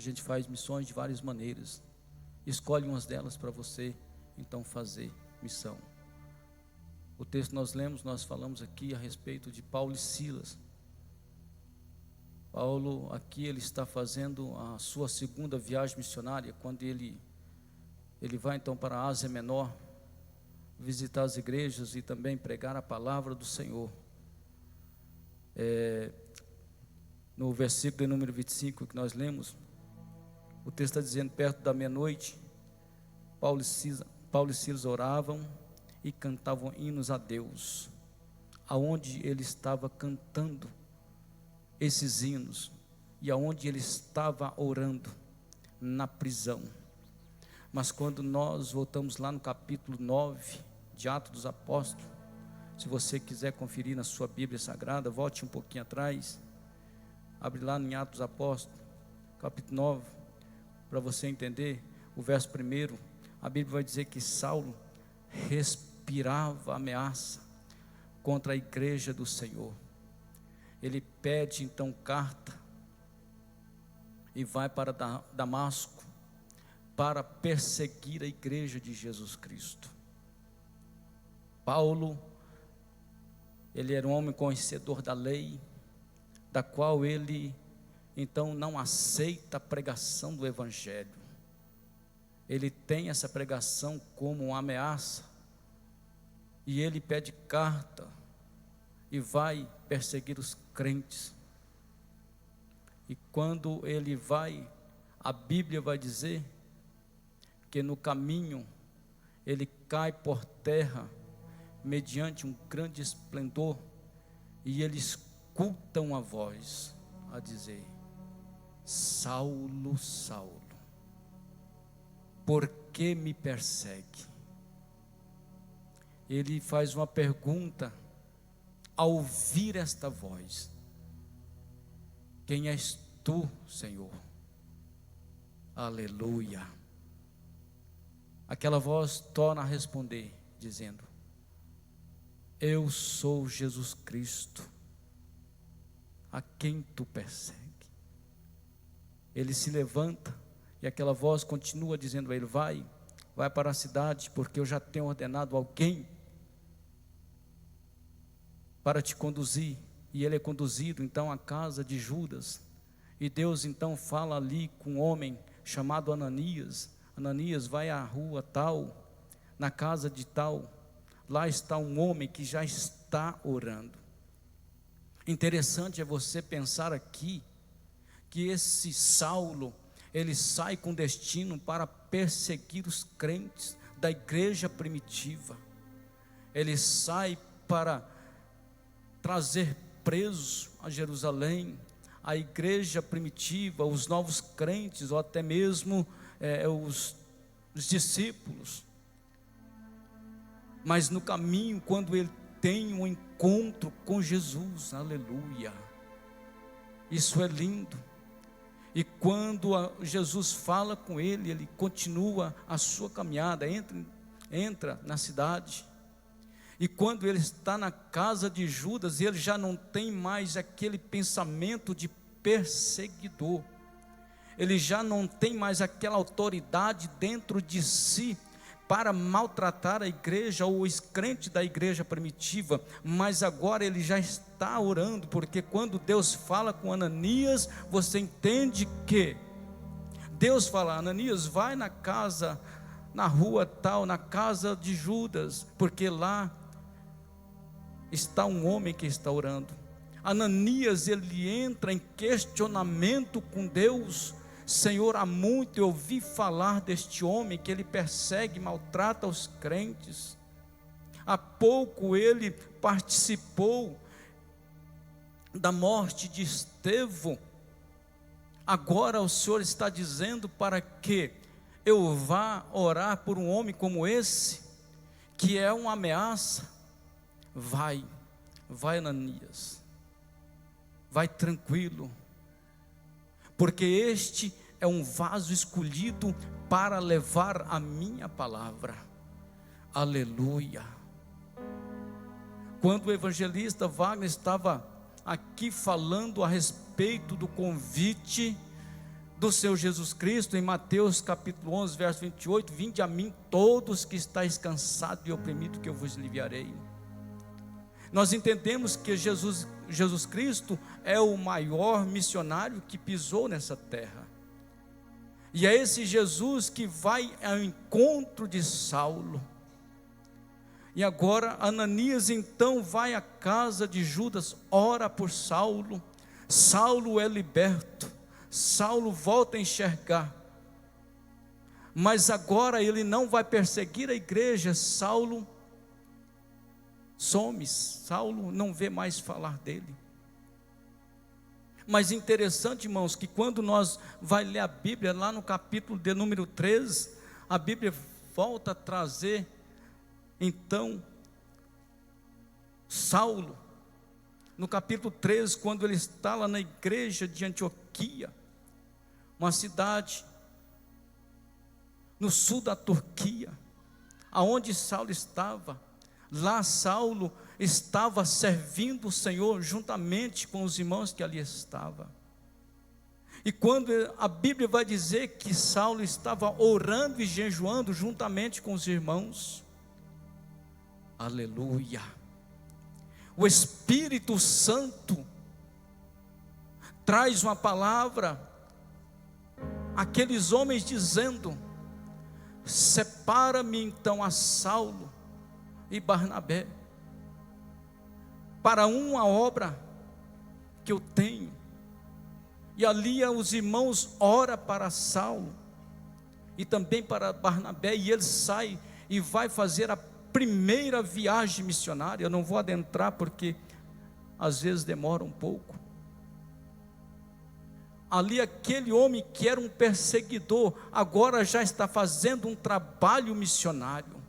A gente faz missões de várias maneiras. Escolhe umas delas para você, então, fazer missão. O texto que nós lemos, nós falamos aqui a respeito de Paulo e Silas. Paulo, aqui, ele está fazendo a sua segunda viagem missionária, quando ele vai então para a Ásia Menor, visitar as igrejas e também pregar a palavra do Senhor. No versículo de número 25 que nós lemos, o texto está dizendo: perto da meia-noite, Paulo e Silas oravam e cantavam hinos a Deus. Aonde ele estava cantando esses hinos e aonde ele estava orando? Na prisão. Mas quando nós voltamos lá no capítulo 9 de Atos dos Apóstolos, se você quiser conferir na sua Bíblia Sagrada, volte um pouquinho atrás, abre lá em Atos dos Apóstolos, capítulo 9, para você entender o verso 1. A Bíblia vai dizer que Saulo respirava ameaça contra a igreja do Senhor. Ele pede então carta e vai para Damasco para perseguir a igreja de Jesus Cristo. Paulo, ele era um homem conhecedor da lei, da qual ele então não aceita a pregação do evangelho. Ele tem essa pregação como uma ameaça, e ele pede carta e vai perseguir os crentes. E quando ele vai, a Bíblia vai dizer que no caminho ele cai por terra mediante um grande esplendor, e ele escuta uma voz a dizer: Saulo, Saulo, por que me persegue? Ele faz uma pergunta ao ouvir esta voz: quem és tu, Senhor? Aleluia. Aquela voz torna a responder, dizendo: eu sou Jesus Cristo, a quem tu persegue. Ele se levanta e aquela voz continua dizendo a ele: vai para a cidade, porque eu já tenho ordenado alguém para te conduzir. E ele é conduzido então à casa de Judas, e Deus então fala ali com um homem chamado Ananias. Ananias, vai à rua tal, na casa de tal, lá está um homem que já está orando. Interessante é você pensar aqui que esse Saulo, ele sai com destino para perseguir os crentes da igreja primitiva. Ele sai para trazer preso a Jerusalém a igreja primitiva, os novos crentes, ou até mesmo os discípulos. Mas no caminho, quando ele tem um encontro com Jesus, aleluia, isso é lindo. E quando Jesus fala com ele, ele continua a sua caminhada, entra na cidade. E quando ele está na casa de Judas, ele já não tem mais aquele pensamento de perseguidor. Ele já não tem mais aquela autoridade dentro de si para maltratar a igreja ou os crentes da igreja primitiva. Mas agora ele já está orando, porque quando Deus fala com Ananias, você entende que Deus fala: Ananias, vai na casa, na rua tal, na casa de Judas, porque lá está um homem que está orando. Ananias, ele entra em questionamento com Deus: Senhor, há muito eu ouvi falar deste homem, que ele persegue e maltrata os crentes. Há pouco ele participou da morte de Estevão. Agora o Senhor está dizendo para que eu vá orar por um homem como esse, que é uma ameaça. Vai Ananias, vai tranquilo, porque este é um vaso escolhido para levar a minha palavra. Aleluia. Quando o evangelista Wagner estava aqui falando a respeito do convite do Senhor Jesus Cristo, em Mateus capítulo 11, verso 28, vinde a mim todos que estáis cansados e oprimidos, que eu vos aliviarei. Nós entendemos que Jesus Cristo é o maior missionário que pisou nessa terra, e é esse Jesus que vai ao encontro de Saulo. E agora Ananias então vai à casa de Judas, ora por Saulo. Saulo é liberto, Saulo volta a enxergar, mas agora ele não vai perseguir a igreja. Saulo some, Saulo não vê mais falar dele. Mas interessante, irmãos, que quando nós vai ler a Bíblia, lá no capítulo de número 13, a Bíblia volta a trazer, então, Saulo, no capítulo 13, quando ele está lá na igreja de Antioquia, uma cidade no sul da Turquia, aonde Saulo estava. Lá Saulo estava servindo o Senhor juntamente com os irmãos que ali estavam. E quando a Bíblia vai dizer que Saulo estava orando e jejuando juntamente com os irmãos, aleluia, o Espírito Santo traz uma palavra àqueles homens dizendo: separa-me então a Saulo e Barnabé para uma obra que eu tenho. E ali os irmãos oram para Saulo e também para Barnabé, e ele sai e vai fazer a primeira viagem missionária. Eu não vou adentrar porque às vezes demora um pouco. Ali aquele homem que era um perseguidor, agora já está fazendo um trabalho missionário.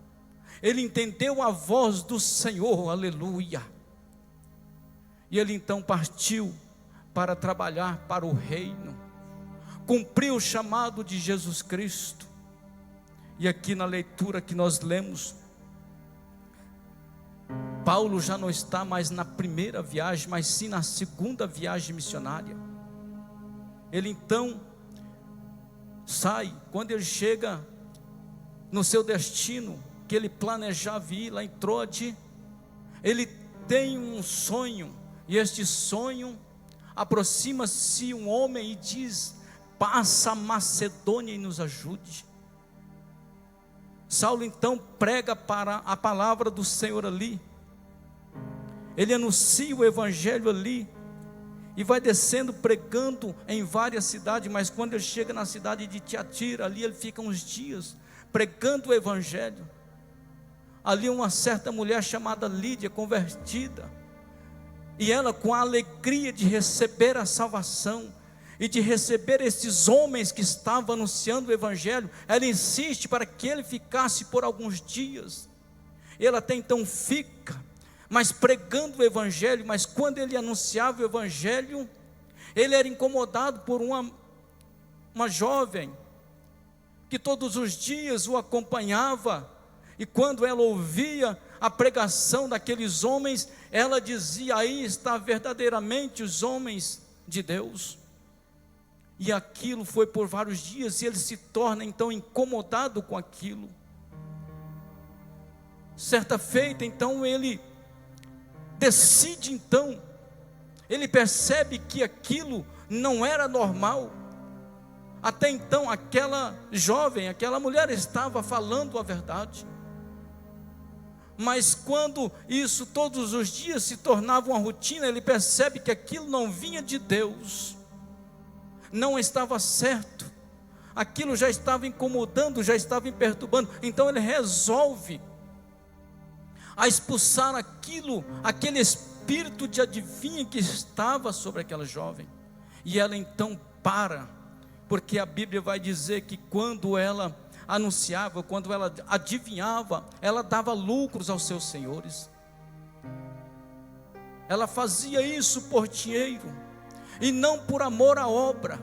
Ele entendeu a voz do Senhor, aleluia. E ele então partiu para trabalhar para o reino, cumpriu o chamado de Jesus Cristo. E aqui na leitura que nós lemos, Paulo já não está mais na primeira viagem, mas sim na segunda viagem missionária. Ele então sai, quando ele chega no seu destino, que ele planejava ir lá em Troade, ele tem um sonho, e este sonho, aproxima-se um homem e diz: passa a Macedônia e nos ajude. Saulo então prega para a palavra do Senhor ali, ele anuncia o evangelho ali, e vai descendo pregando em várias cidades. Mas quando ele chega na cidade de Tiatira, ali ele fica uns dias pregando o evangelho. Ali uma certa mulher chamada Lídia, convertida, e ela, com a alegria de receber a salvação e de receber esses homens que estavam anunciando o evangelho, ela insiste para que ele ficasse por alguns dias. Ele até então fica, mas pregando o evangelho. Mas quando ele anunciava o evangelho, ele era incomodado por uma jovem que todos os dias o acompanhava, e quando ela ouvia a pregação daqueles homens, ela dizia: aí está verdadeiramente os homens de Deus. E aquilo foi por vários dias, e ele se torna então incomodado com aquilo. Certa feita, então ele decide, então, ele percebe que aquilo não era normal. Até então aquela jovem, aquela mulher estava falando a verdade, mas quando isso todos os dias se tornava uma rotina, ele percebe que aquilo não vinha de Deus, não estava certo, aquilo já estava incomodando, já estava perturbando. Então ele resolve a expulsar aquele espírito de adivinha que estava sobre aquela jovem. E ela então para, porque a Bíblia vai dizer que quando ela anunciava, quando ela adivinhava, ela dava lucros aos seus senhores. Ela fazia isso por dinheiro e não por amor à obra.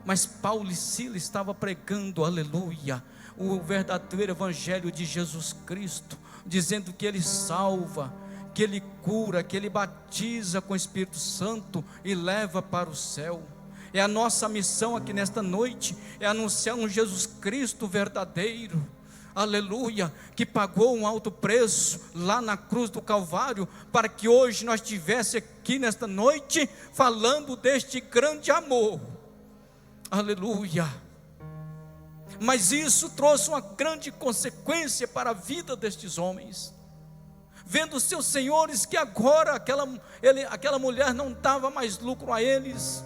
Mas Paulo e Silas estavam pregando, aleluia, o verdadeiro evangelho de Jesus Cristo, dizendo que ele salva, que ele cura, que ele batiza com o Espírito Santo e leva para o céu. É a nossa missão aqui nesta noite, é anunciar um Jesus Cristo verdadeiro, aleluia, que pagou um alto preço lá na cruz do Calvário, para que hoje nós estivéssemos aqui nesta noite, falando deste grande amor, aleluia. Mas isso trouxe uma grande consequência para a vida destes homens, vendo seus senhores que agora aquela mulher não dava mais lucro a eles.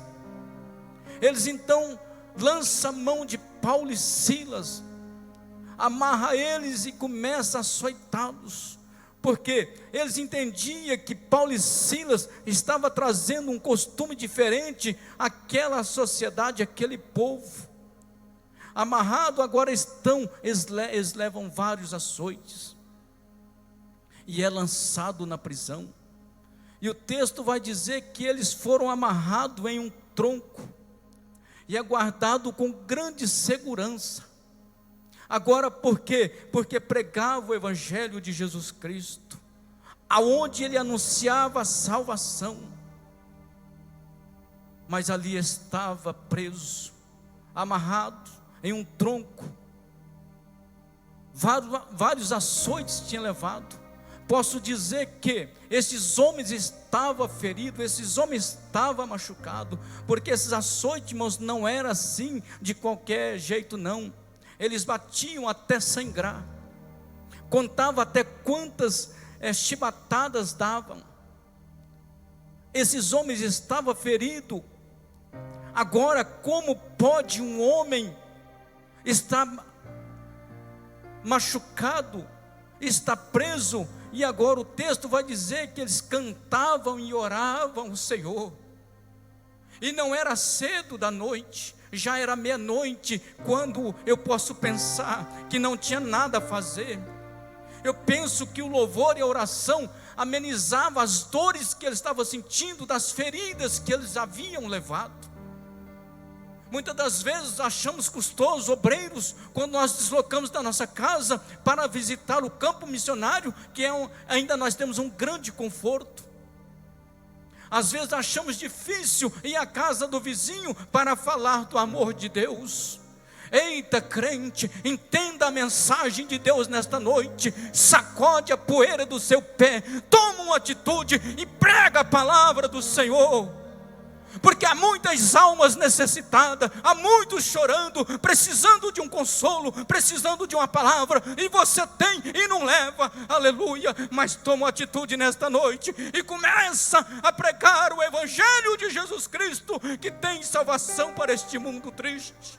Eles então lançam a mão de Paulo e Silas, amarra eles e começa a açoitá-los, porque eles entendiam que Paulo e Silas estavam trazendo um costume diferente àquela sociedade, àquele povo. Amarrado agora estão, eles levam vários açoites, e é lançado na prisão. E o texto vai dizer que eles foram amarrados em um tronco, e é guardado com grande segurança. Agora por quê? Porque pregava o Evangelho de Jesus Cristo, aonde ele anunciava a salvação. Mas ali estava preso, amarrado em um tronco, vários açoites tinha levado. Posso dizer que esses homens estavam feridos, esses homens estavam machucados, porque esses açoites, irmãos, não era assim de qualquer jeito não. Eles batiam até sangrar, contava até quantas chibatadas davam. Esses homens estavam feridos. Agora, como pode um homem estar machucado, está preso? E agora o texto vai dizer que eles cantavam e oravam o Senhor. E não era cedo da noite, já era meia-noite, quando eu posso pensar que não tinha nada a fazer. Eu penso que o louvor e a oração amenizava as dores que eles estavam sentindo, das feridas que eles haviam levado. Muitas das vezes achamos custoso, obreiros, quando nós deslocamos da nossa casa para visitar o campo missionário, que ainda nós temos um grande conforto. Às vezes achamos difícil ir à casa do vizinho para falar do amor de Deus. Eita, crente, entenda a mensagem de Deus nesta noite. Sacode a poeira do seu pé, toma uma atitude e prega a palavra do Senhor. Porque há muitas almas necessitadas, há muitos chorando, precisando de um consolo, precisando de uma palavra, e você tem e não leva, aleluia. Mas toma uma atitude nesta noite e começa a pregar o Evangelho de Jesus Cristo, que tem salvação para este mundo triste.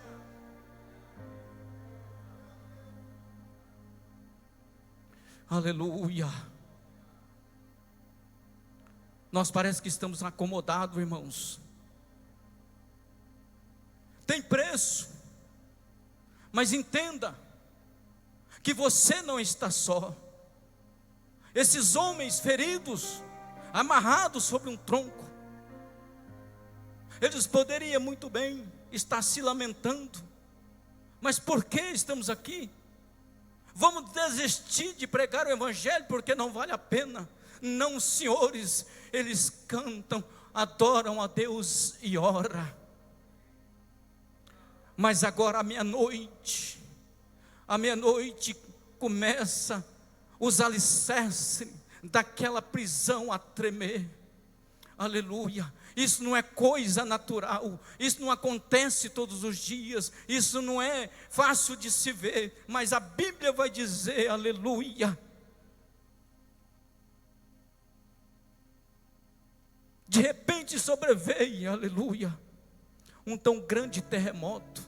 Aleluia. Nós parece que estamos acomodados, irmãos. Tem preço, mas entenda que você não está só. Esses homens feridos, amarrados sobre um tronco, eles poderiam muito bem estar se lamentando, mas por que estamos aqui? Vamos desistir de pregar o Evangelho porque não vale a pena? Não, senhores, eles cantam, adoram a Deus e oram. Mas agora à meia-noite começa os alicerces daquela prisão a tremer. Aleluia. Isso não é coisa natural, isso não acontece todos os dias, isso não é fácil de se ver, mas a Bíblia vai dizer, aleluia. De repente sobreveio, aleluia, um tão grande terremoto.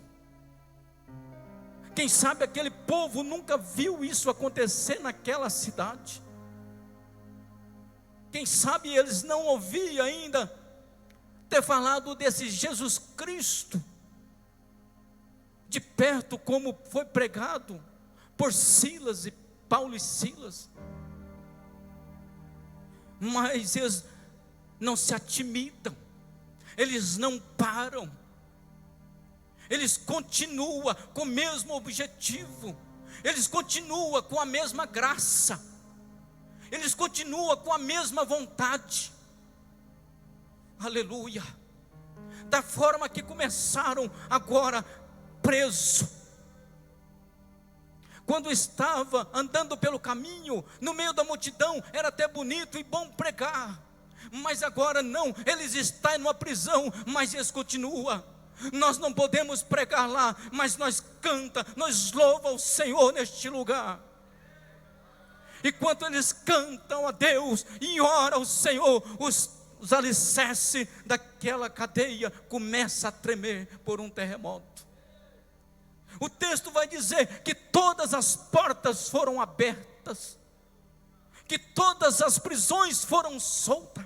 Quem sabe aquele povo nunca viu isso acontecer naquela cidade. Quem sabe eles não ouviam ainda ter falado desse Jesus Cristo de perto, como foi pregado por Silas e Paulo e Silas. Mas eles não se atimidam, eles não param, eles continuam com o mesmo objetivo, eles continuam com a mesma graça, eles continuam com a mesma vontade. Aleluia. da forma que começaram agora preso. Quando estava andando pelo caminho, no meio da multidão, era até bonito e bom pregar. Mas agora não, eles estão numa prisão, mas eles continuam. Nós não podemos pregar lá, mas nós canta, nós louva o Senhor neste lugar. E quando eles cantam a Deus e oram ao Senhor, os alicerces daquela cadeia começam a tremer por um terremoto. O texto vai dizer que todas as portas foram abertas, que todas as prisões foram soltas.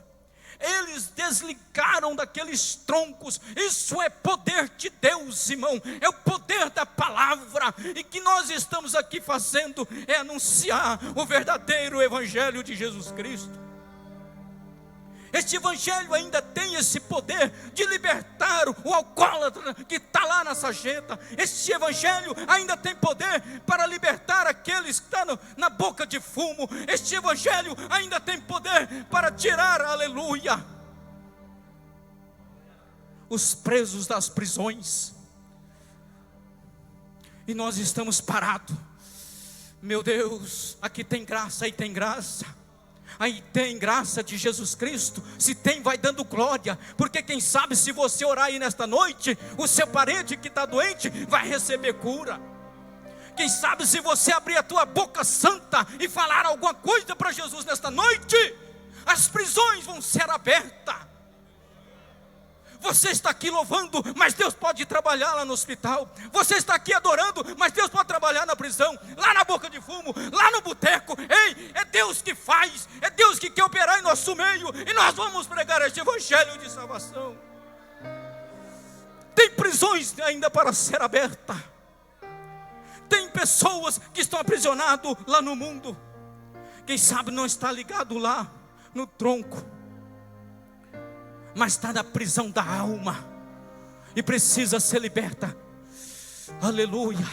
Eles desligaram daqueles troncos. Isso é poder de Deus, irmão. É o poder da palavra. E que nós estamos aqui fazendo é anunciar o verdadeiro evangelho de Jesus Cristo. Este evangelho ainda tem esse poder de libertar o alcoólatra que está lá na sarjeta. Este evangelho ainda tem poder para libertar aqueles que estão na boca de fumo. Este evangelho ainda tem poder para tirar, aleluia, os presos das prisões. E nós estamos parados. Meu Deus, aqui tem graça e tem graça. Aí tem graça de Jesus Cristo. Se tem, vai dando glória. Porque quem sabe, se você orar aí nesta noite, o seu parente que está doente vai receber cura. Quem sabe, se você abrir a tua boca santa e falar alguma coisa para Jesus nesta noite, as prisões vão ser abertas. Você está aqui louvando, mas Deus pode trabalhar lá no hospital. Você está aqui adorando, mas Deus pode trabalhar na prisão, lá na boca de fumo, lá no boteco. Ei, é Deus que faz, é Deus que quer operar em nosso meio. E nós vamos pregar este evangelho de salvação. Tem prisões ainda para ser abertas. Tem pessoas que estão aprisionadas lá no mundo. Quem sabe não está ligado lá no tronco, mas está na prisão da alma e precisa ser liberta. Aleluia.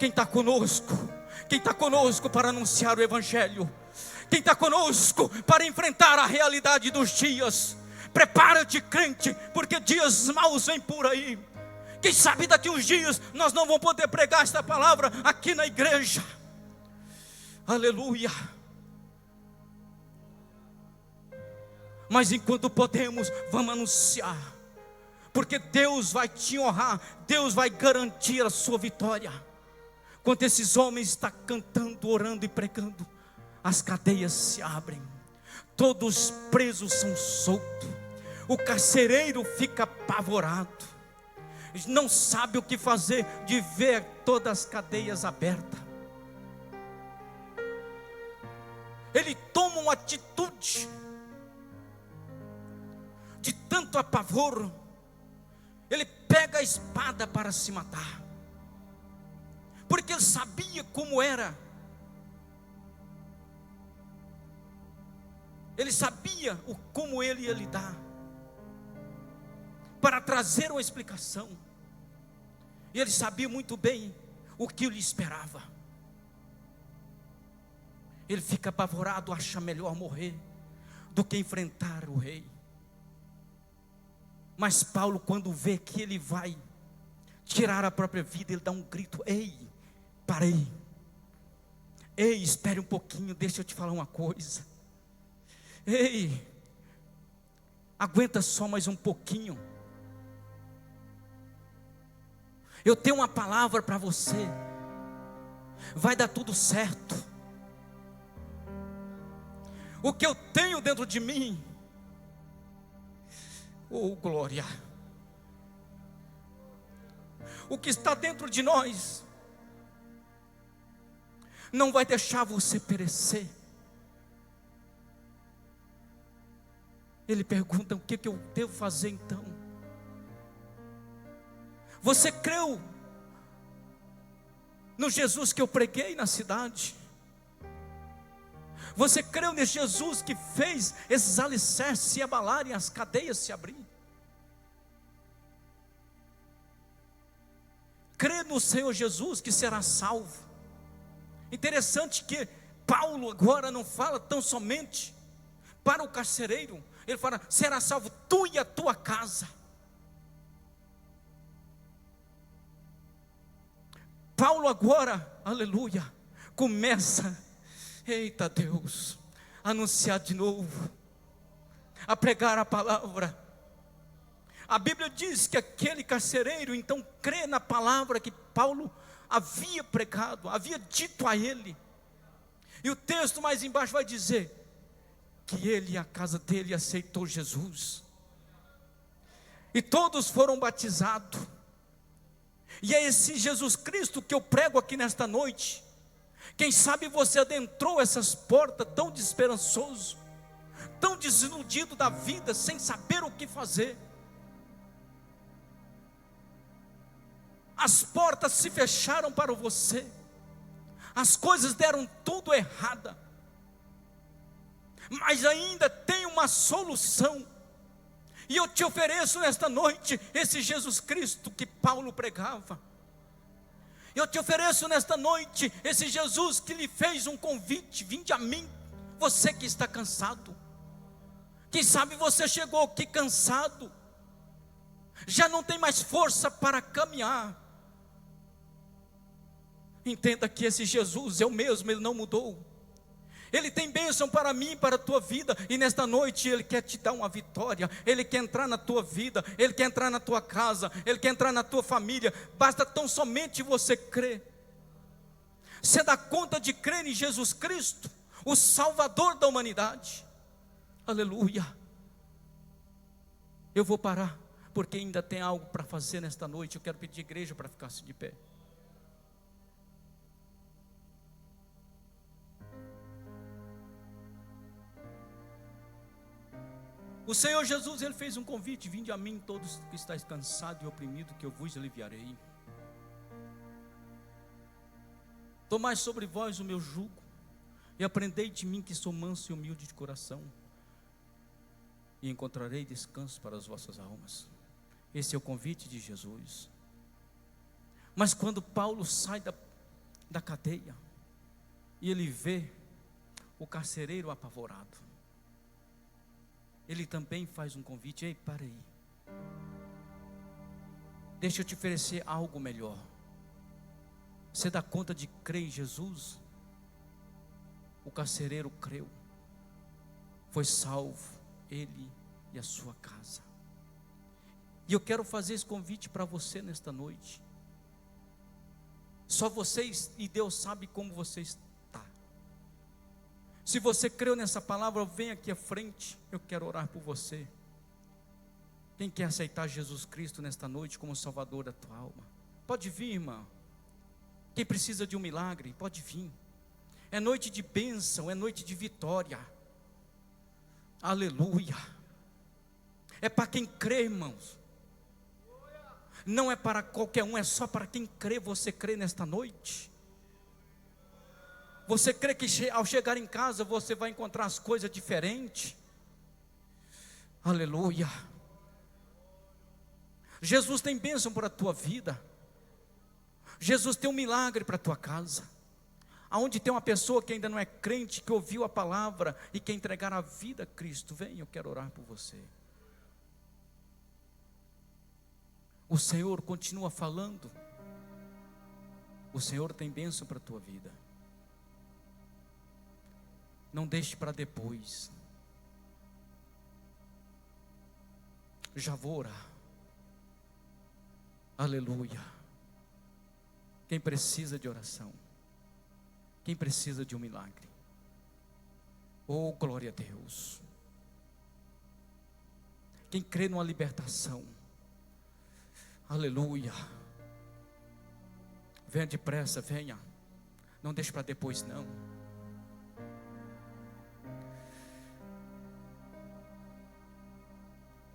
Quem está conosco? Quem está conosco para anunciar o evangelho? Quem está conosco para enfrentar a realidade dos dias? Prepara-te, crente, porque dias maus vêm por aí. Quem sabe daqui uns dias nós não vamos poder pregar esta palavra aqui na igreja. Aleluia. Mas enquanto podemos, vamos anunciar, porque Deus vai te honrar, Deus vai garantir a sua vitória. Quando esses homens estão cantando, orando e pregando, as cadeias se abrem, todos os presos são soltos, o carcereiro fica apavorado, não sabe o que fazer de ver todas as cadeias abertas. Ele toma uma atitude de tanto apavoro, ele pega a espada para se matar, porque ele sabia como era, ele sabia como ele ia lidar, para trazer uma explicação, e ele sabia muito bem o que lhe esperava. Ele fica apavorado, acha melhor morrer do que enfrentar o rei. Mas Paulo, quando vê que ele vai tirar a própria vida, ele dá um grito: ei, parei, ei, espere um pouquinho, deixa eu te falar uma coisa, ei, aguenta só mais um pouquinho, eu tenho uma palavra para você, vai dar tudo certo. O que eu tenho dentro de mim, oh glória, o que está dentro de nós não vai deixar você perecer. Ele pergunta: o que eu devo fazer então? Você creu no Jesus que eu preguei na cidade? Você creu nesse Jesus que fez esses alicerces se abalarem, as cadeias se abrirem? Crê no Senhor Jesus que será salvo. Interessante que Paulo agora não fala tão somente para o carcereiro, ele fala: será salvo tu e a tua casa. Paulo agora, aleluia, começa, eita Deus, a anunciar de novo, a pregar a palavra. A Bíblia diz que aquele carcereiro então crê na palavra que Paulo havia pregado, havia dito a ele. E o texto mais embaixo vai dizer que ele e a casa dele aceitou Jesus. E todos foram batizados. E é esse Jesus Cristo que eu prego aqui nesta noite. Quem sabe você adentrou essas portas tão desesperançoso, tão desiludido da vida, sem saber o que fazer. As portas se fecharam para você, as coisas deram tudo errada, mas ainda tem uma solução. E eu te ofereço nesta noite esse Jesus Cristo que Paulo pregava. Eu te ofereço nesta noite esse Jesus que lhe fez um convite: vinde a mim, você que está cansado. Quem sabe você chegou aqui cansado, já não tem mais força para caminhar. Entenda que esse Jesus é o mesmo, Ele não mudou. Ele tem bênção para mim e para a tua vida. E nesta noite Ele quer te dar uma vitória. Ele quer entrar na tua vida, Ele quer entrar na tua casa, Ele quer entrar na tua família. Basta tão somente você crer. Você dá conta de crer em Jesus Cristo, o Salvador da humanidade. Aleluia. Eu vou parar, porque ainda tem algo para fazer nesta noite. Eu quero pedir à igreja para ficar-se de pé. O Senhor Jesus, Ele fez um convite: vinde a mim todos que estáis cansados e oprimidos, que eu vos aliviarei. Tomai sobre vós o meu jugo, e aprendei de mim, que sou manso e humilde de coração, e encontrarei descanso para as vossas almas. Esse é o convite de Jesus. Mas quando Paulo sai da cadeia, e ele vê o carcereiro apavorado, ele também faz um convite: ei, para aí, deixa eu te oferecer algo melhor. Você dá conta de crer em Jesus? O carcereiro creu, foi salvo, ele e a sua casa. E eu quero fazer esse convite para você nesta noite. Só vocês e Deus sabe como você está. Se você creu nessa palavra, vem aqui à frente, eu quero orar por você. Quem quer aceitar Jesus Cristo nesta noite como Salvador da tua alma, pode vir, irmã. Quem precisa de um milagre, pode vir. É noite de bênção, é noite de vitória. Aleluia. É para quem crê, irmãos. Não é para qualquer um, é só para quem crê. Você crê nesta noite? Você crê que ao chegar em casa você vai encontrar as coisas diferentes? Aleluia. Jesus tem bênção para a tua vida. Jesus tem um milagre para a tua casa. Aonde tem uma pessoa que ainda não é crente, que ouviu a palavra e quer entregar a vida a Cristo, vem, eu quero orar por você. O Senhor continua falando. O Senhor tem bênção para a tua vida. Não deixe para depois. Já vou orar. Aleluia. Quem precisa de oração? Quem precisa de um milagre? Oh, glória a Deus. Quem crê numa libertação? Aleluia. Venha depressa, venha. Não deixe para depois, não.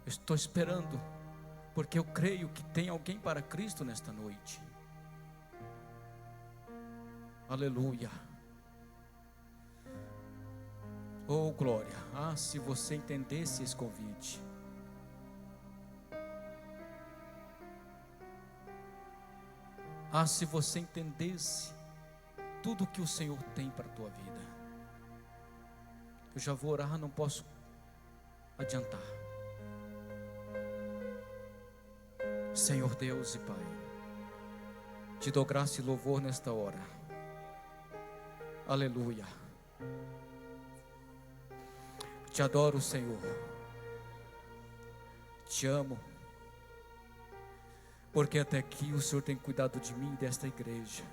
Eu estou esperando, porque eu creio que tem alguém para Cristo nesta noite. Aleluia. Oh, glória. Ah, se você entendesse esse convite. Ah, se você entendesse tudo que o Senhor tem para a tua vida. Eu já vou orar, não posso adiantar. Senhor Deus e Pai, Te dou graça e louvor nesta hora. Aleluia. Te adoro, Senhor. Te amo. Porque até aqui o Senhor tem cuidado de mim e desta igreja.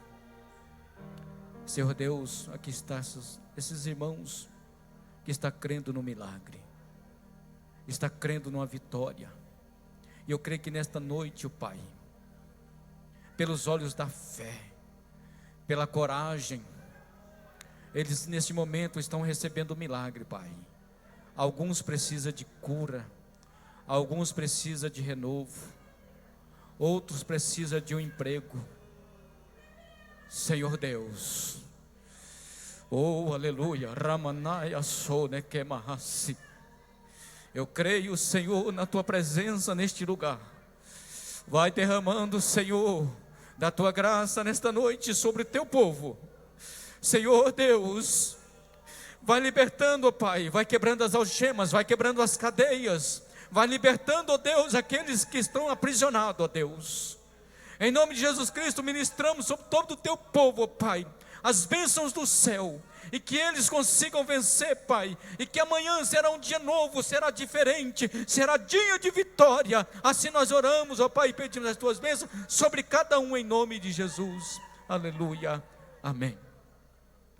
Senhor Deus, aqui estão esses irmãos que estão crendo no milagre, está crendo numa vitória. E eu creio que nesta noite, ó Pai, pelos olhos da fé, pela coragem, eles neste momento estão recebendo o milagre, Pai. Alguns precisam de cura, alguns precisam de renovo, outros precisam de um emprego. Senhor Deus, oh aleluia, Ramanaya Sone Kemahasi. Eu creio, Senhor, na tua presença neste lugar. Vai derramando, Senhor, da tua graça nesta noite sobre o teu povo. Senhor Deus, vai libertando, ó Pai, vai quebrando as algemas, vai quebrando as cadeias, vai libertando, ó Deus, aqueles que estão aprisionados, ó Deus. Em nome de Jesus Cristo, ministramos sobre todo o teu povo, ó Pai, as bênçãos do céu, e que eles consigam vencer, Pai, e que amanhã será um dia novo, será diferente, será dia de vitória. Assim nós oramos, ó Pai, e pedimos as tuas bênçãos sobre cada um em nome de Jesus. Aleluia, amém.